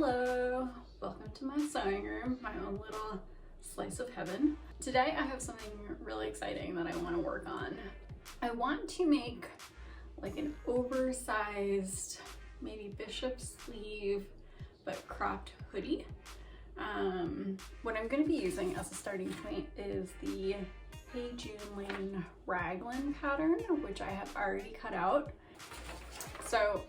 Hello, welcome to my sewing room, my own little slice of heaven. Today I have something really exciting that I want to work on. I want to make like an oversized, maybe bishop sleeve, but cropped hoodie. What I'm going to be using as a starting point is the Hey June Lane Raglan pattern, which I have already cut out. So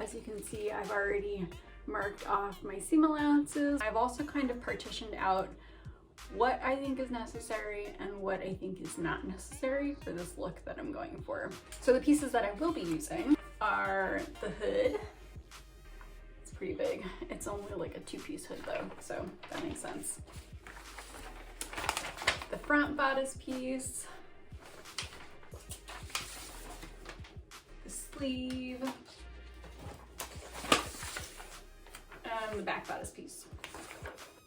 as you can see, I've already marked off my seam allowances. I've also kind of partitioned out what I think is necessary and what I think is not necessary for this look that I'm going for. So the pieces that I will be using are the hood. It's pretty big. It's only like a two-piece hood though, so that makes sense. The front bodice piece, the sleeve, and the back bodice piece.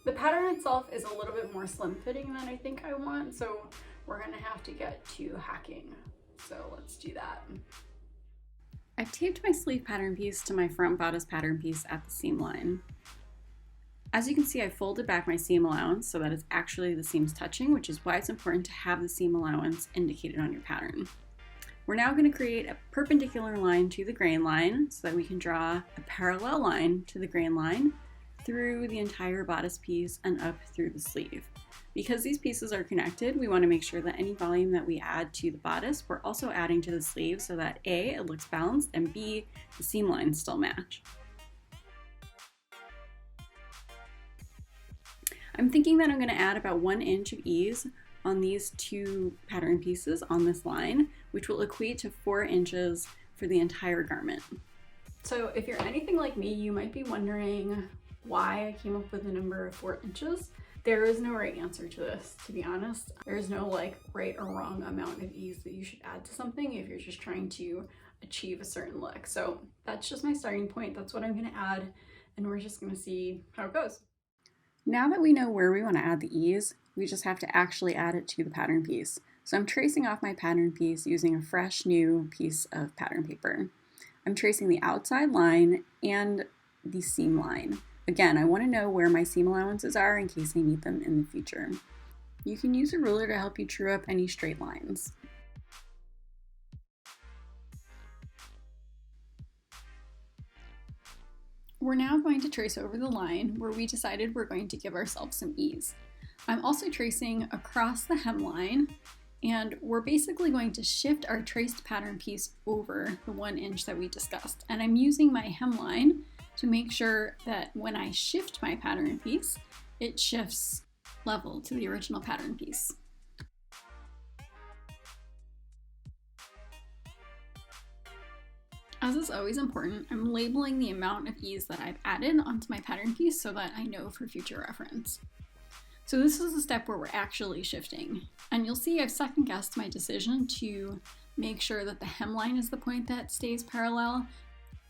The pattern itself is a little bit more slim fitting than I think I want, so we're gonna have to get to hacking. So let's do that. I've taped my sleeve pattern piece to my front bodice pattern piece at the seam line. As you can see, I folded back my seam allowance so that it's actually the seams touching, which is why it's important to have the seam allowance indicated on your pattern. We're now going to create a perpendicular line to the grain line so that we can draw a parallel line to the grain line through the entire bodice piece and up through the sleeve. Because these pieces are connected, we want to make sure that any volume that we add to the bodice, we're also adding to the sleeve so that A, it looks balanced, and B, the seam lines still match. I'm thinking that I'm going to add about 1 inch of ease on these two pattern pieces on this line, which will equate to 4 inches for the entire garment. So if you're anything like me, you might be wondering why I came up with the number of 4 inches. There is no right answer to this, to be honest. There's no like right or wrong amount of ease that you should add to something if you're just trying to achieve a certain look. So that's just my starting point. That's what I'm going to add, and we're just going to see how it goes. Now that we know where we want to add the ease, we just have to actually add it to the pattern piece. So I'm tracing off my pattern piece using a fresh new piece of pattern paper. I'm tracing the outside line and the seam line. Again, I want to know where my seam allowances are in case I need them in the future. You can use a ruler to help you true up any straight lines. We're now going to trace over the line where we decided we're going to give ourselves some ease. I'm also tracing across the hemline, and we're basically going to shift our traced pattern piece over the 1 inch that we discussed. And I'm using my hemline to make sure that when I shift my pattern piece, it shifts level to the original pattern piece. As is always important, I'm labeling the amount of ease that I've added onto my pattern piece so that I know for future reference. So this is the step where we're actually shifting. And you'll see I've second guessed my decision to make sure that the hemline is the point that stays parallel.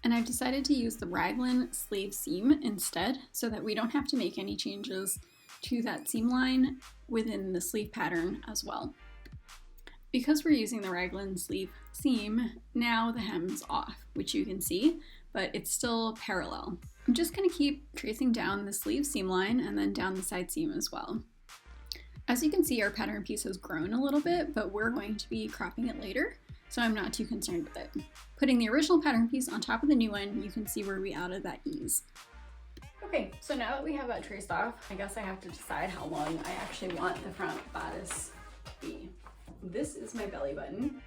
And I've decided to use the raglan sleeve seam instead so that we don't have to make any changes to that seam line within the sleeve pattern as well. Because we're using the raglan sleeve seam, now the hem's off, which you can see, but it's still parallel. I'm just going to keep tracing down the sleeve seam line and then down the side seam as well. As you can see, our pattern piece has grown a little bit, but we're going to be cropping it later, so I'm not too concerned with it. Putting the original pattern piece on top of the new one, you can see where we added that ease. Okay, so now that we have that traced off, I guess I have to decide how long I actually want the front bodice to be. This is my belly button,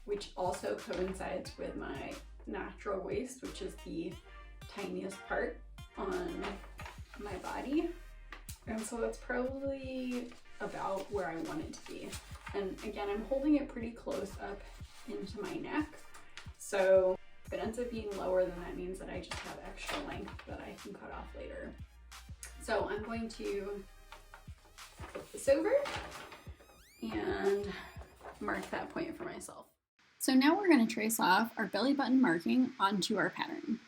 which also coincides with my natural waist, which is the tiniest part on my body. And so that's probably about where I want it to be. And again, I'm holding it pretty close up into my neck. So if it ends up being lower, then that means that I just have extra length that I can cut off later. So I'm going to flip this over and mark that point for myself. So now we're going to trace off our belly button marking onto our pattern.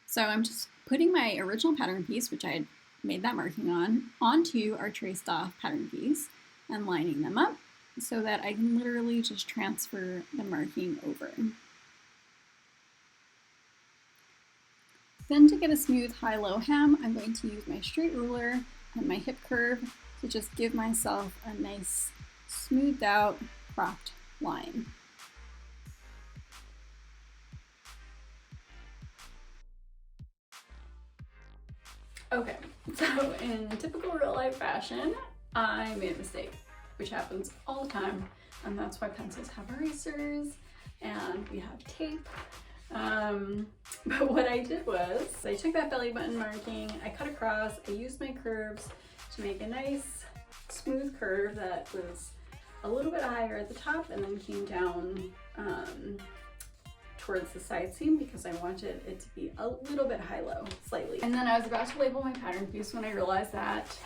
So I'm just putting my original pattern piece, which I had made that marking on, onto our traced off pattern piece and lining them up so that I can literally just transfer the marking over. Then to get a smooth high-low hem, I'm going to use my straight ruler and my hip curve to just give myself a nice smoothed out cropped line. Okay, so in typical real life fashion, I made a mistake, which happens all the time, and that's why pencils have erasers and we have tape. But what I did was I took that belly button marking, I cut across, I used my curves to make a nice smooth curve that was a little bit higher at the top and then came down towards the side seam because I wanted it to be a little bit high-low, slightly. And then I was about to label my pattern piece when I realized that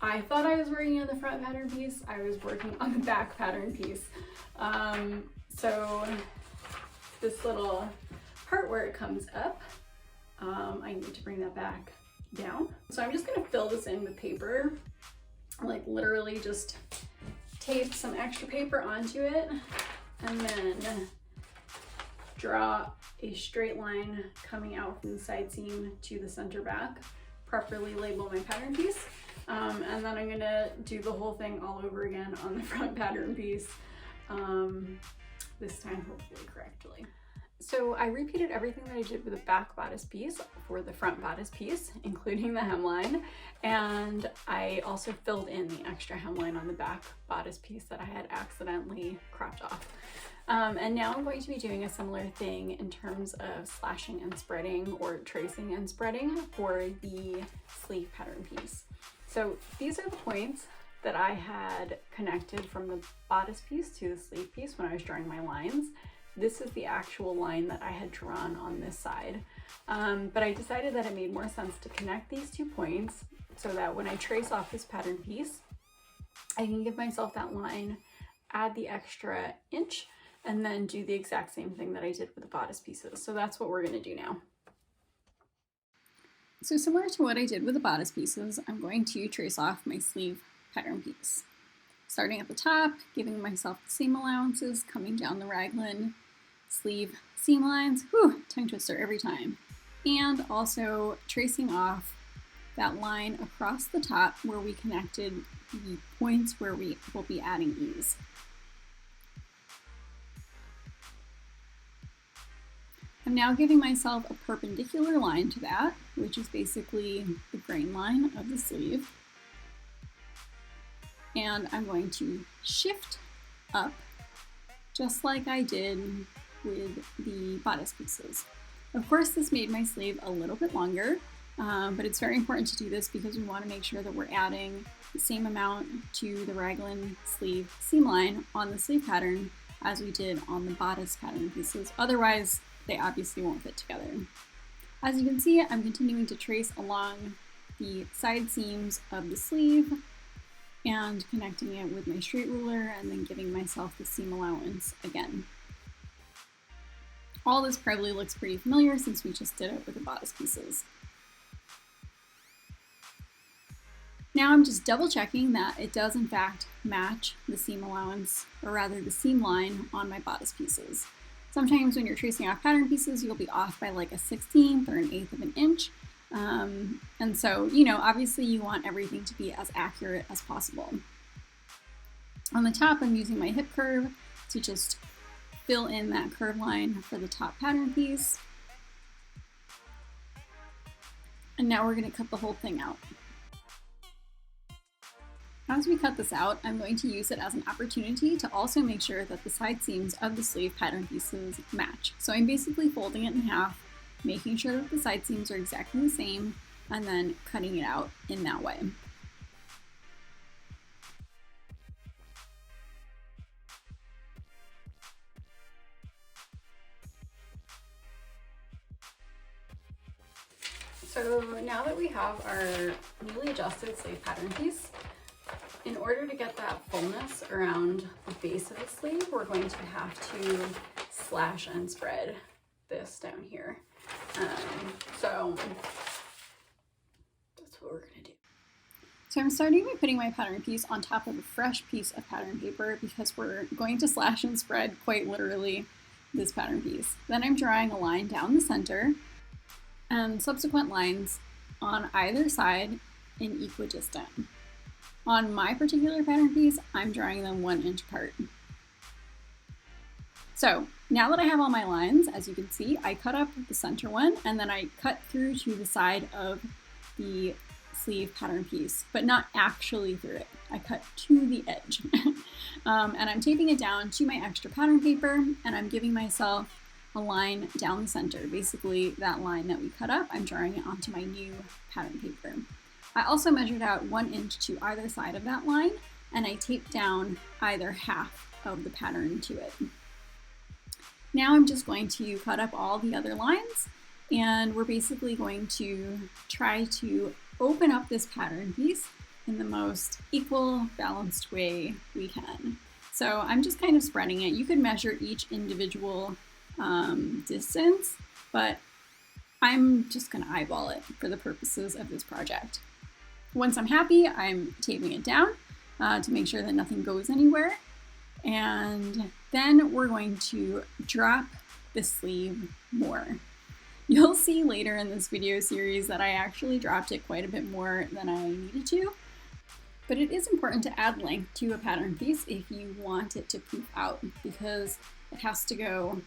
I thought I was working on the front pattern piece, I was working on the back pattern piece. So this little part where it comes up, I need to bring that back down. So I'm just gonna fill this in with paper, like literally just tape some extra paper onto it and then draw a straight line coming out from the side seam to the center back, properly label my pattern piece, and then I'm gonna do the whole thing all over again on the front pattern piece, this time hopefully correctly. So I repeated everything that I did with the back bodice piece for the front bodice piece, including the hemline, and I also filled in the extra hemline on the back bodice piece that I had accidentally cropped off. And now I'm going to be doing a similar thing in terms of slashing and spreading or tracing and spreading for the sleeve pattern piece. So these are the points that I had connected from the bodice piece to the sleeve piece when I was drawing my lines. This is the actual line that I had drawn on this side. But I decided that it made more sense to connect these 2 points so that when I trace off this pattern piece, I can give myself that line, add the extra inch, and then do the exact same thing that I did with the bodice pieces. So that's what we're gonna do now. So similar to what I did with the bodice pieces, I'm going to trace off my sleeve pattern piece. Starting at the top, giving myself the seam allowances, coming down the raglan sleeve seam lines, whew, tongue twister every time. And also tracing off that line across the top where we connected the points where we will be adding ease. I'm now giving myself a perpendicular line to that, which is basically the grain line of the sleeve. And I'm going to shift up just like I did with the bodice pieces. Of course, this made my sleeve a little bit longer, but it's very important to do this because we want to make sure that we're adding the same amount to the raglan sleeve seam line on the sleeve pattern as we did on the bodice pattern pieces. Otherwise, they obviously won't fit together. As you can see, I'm continuing to trace along the side seams of the sleeve and connecting it with my straight ruler and then giving myself the seam allowance again. All this probably looks pretty familiar since we just did it with the bodice pieces. Now I'm just double checking that it does in fact match the seam allowance, or rather the seam line on my bodice pieces. Sometimes when you're tracing off pattern pieces, you'll be off by like a 1/16 or an 1/8 of an inch. And so, you know, obviously you want everything to be as accurate as possible. On the top, I'm using my hip curve to just fill in that curve line for the top pattern piece. And now we're going to cut the whole thing out. As we cut this out, I'm going to use it as an opportunity to also make sure that the side seams of the sleeve pattern pieces match. So I'm basically folding it in half, making sure that the side seams are exactly the same, and then cutting it out in that way. So now that we have our newly adjusted sleeve pattern piece, in order to get that fullness around the base of the sleeve, we're going to have to slash and spread this down here. So that's what we're gonna do. So I'm starting by putting my pattern piece on top of a fresh piece of pattern paper because we're going to slash and spread quite literally this pattern piece. Then I'm drawing a line down the center and subsequent lines on either side in equidistant. On my particular pattern piece, I'm drawing them 1 inch apart. So now that I have all my lines, as you can see, I cut up the center one and then I cut through to the side of the sleeve pattern piece, but not actually through it. I cut to the edge. And I'm taping it down to my extra pattern paper, and I'm giving myself a line down the center. Basically, that line that we cut up, I'm drawing it onto my new pattern paper. I also measured out 1 inch to either side of that line, and I taped down either half of the pattern to it. Now I'm just going to cut up all the other lines, and we're basically going to try to open up this pattern piece in the most equal, balanced way we can. So I'm just kind of spreading it. You could measure each individual distance, but I'm just going to eyeball it for the purposes of this project. Once I'm happy, I'm taping it down to make sure that nothing goes anywhere. And then we're going to drop the sleeve more. You'll see later in this video series that I actually dropped it quite a bit more than I needed to. But it is important to add length to a pattern piece if you want it to poof out, because it has to go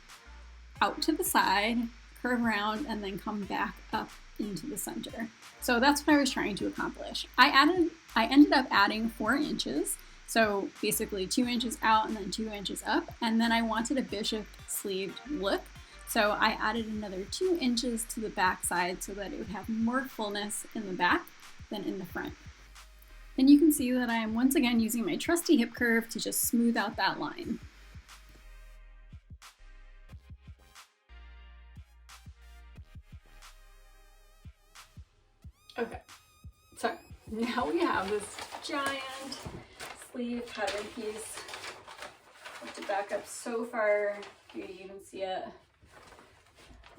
out to the side, curve around, and then come back up into the center. So that's what I was trying to accomplish. I ended up adding 4 inches, so basically 2 inches out and then 2 inches up, and then I wanted a bishop sleeved look. So I added another 2 inches to the back side so that it would have more fullness in the back than in the front. And you can see that I'm once again using my trusty hip curve to just smooth out that line. Okay, so now we have this giant sleeve pattern piece. I have to back up so far for you to even see it.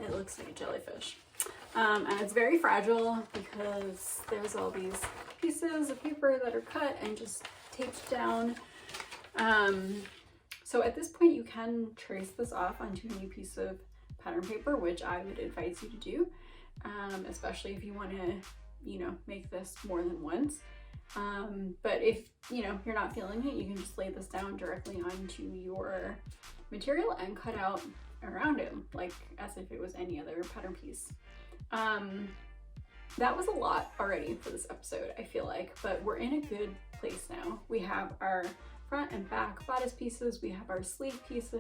It looks like a jellyfish. And it's very fragile because there's all these pieces of paper that are cut and just taped down. So at this point you can trace this off onto a new piece of pattern paper, which I would advise you to do, especially if you want to, make this more than once. But if, you're not feeling it, you can just lay this down directly onto your material and cut out around it, like as if it was any other pattern piece. That was a lot already for this episode, I feel like, but we're in a good place now. We have our front and back bodice pieces, we have our sleeve piece,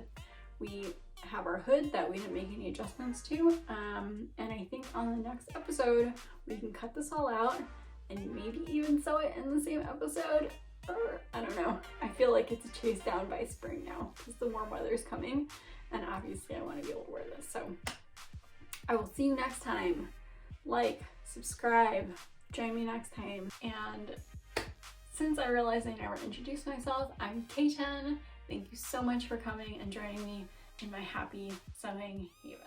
we have our hood that we didn't make any adjustments to, and I think on the next episode we can cut this all out and maybe even sew it in the same episode, or I don't know. I feel like it's a chase down by spring now because the warm weather's coming, and obviously I want to be able to wear this. So I will see you next time. Like, subscribe, join me next time. And since I realized I never introduced myself, I'm Kayten. Thank you so much for coming and joining me in my happy sewing haven.